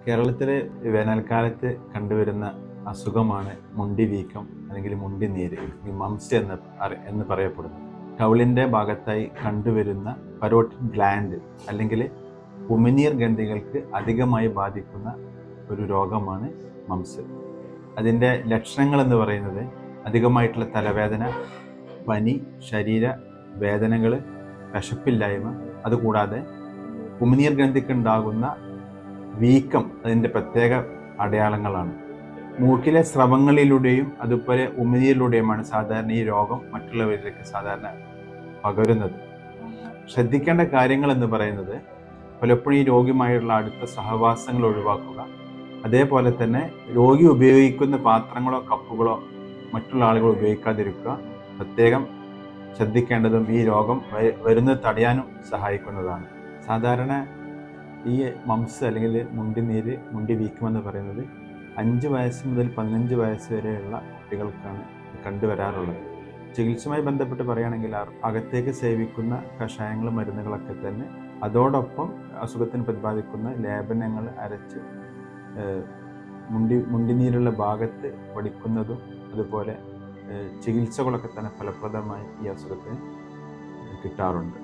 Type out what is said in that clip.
കേരളത്തിൽ വേനൽക്കാലത്ത് കണ്ടുവരുന്ന അസുഖമാണ് മുണ്ടിവീക്കം അല്ലെങ്കിൽ മുണ്ടിനീര്, ഈ മംസ് എന്ന് പറയപ്പെടുന്നത്. കവിളിൻ്റെ ഭാഗത്തായി കണ്ടുവരുന്ന പരോട്ടിൻ ഗ്ലാൻഡ് അല്ലെങ്കിൽ ഉമിനീർ ഗ്രന്ഥികൾക്ക് അധികമായി ബാധിക്കുന്ന ഒരു രോഗമാണ് മംസ്. അതിൻ്റെ ലക്ഷണങ്ങൾ എന്ന് പറയുന്നത് അധികമായിട്ടുള്ള തലവേദന, പനി, ശരീര വേദനകൾ, വിശപ്പില്ലായ്മ, അതുകൂടാതെ ഉമിനീർ ഗ്രന്ഥിക്കുണ്ടാകുന്ന വീക്കം അതിൻ്റെ പ്രത്യേക അടയാളങ്ങളാണ്. മൂക്കിലെ സ്രവങ്ങളിലൂടെയും അതുപോലെ ഉമിനീരിലൂടെയുമാണ് സാധാരണ ഈ രോഗം മറ്റുള്ളവരിലേക്ക് സാധാരണ പകരുന്നത്. ശ്രദ്ധിക്കേണ്ട കാര്യങ്ങൾ എന്ന് പറയുന്നത് പലപ്പോഴും ഈ രോഗിയുമായുള്ള അടുത്ത സഹവാസങ്ങൾ ഒഴിവാക്കുക, അതേപോലെ തന്നെ രോഗി ഉപയോഗിക്കുന്ന പാത്രങ്ങളോ കപ്പുകളോ മറ്റുള്ള ആളുകൾ ഉപയോഗിക്കാതിരിക്കുക പ്രത്യേകം ശ്രദ്ധിക്കേണ്ടതും ഈ രോഗം വരുന്നത് തടയാനും സഹായിക്കുന്നതാണ്. സാധാരണ ഈ മംസ് അല്ലെങ്കിൽ മുണ്ടിനീര്, മുണ്ടിവീക്കം എന്ന് പറയുന്നത് 5 വയസ്സ് മുതൽ 15 വയസ്സ് വരെയുള്ള കുട്ടികൾക്കാണ് കണ്ടുവരാറുള്ളത്. ചികിത്സയുമായി ബന്ധപ്പെട്ട് പറയുകയാണെങ്കിൽ അകത്തേക്ക് സേവിക്കുന്ന കഷായങ്ങളും മരുന്നുകളൊക്കെ തന്നെ അതോടൊപ്പം അസുഖത്തിന് പ്രതിപാദിക്കുന്ന ലേപനങ്ങൾ അരച്ച് മുണ്ടിനീരുള്ള ഭാഗത്ത് വടിക്കുന്നതും അതുപോലെ ചികിത്സകളൊക്കെ തന്നെ ഫലപ്രദമായി ഈ അസുഖത്തിന് കിട്ടാറുണ്ട്.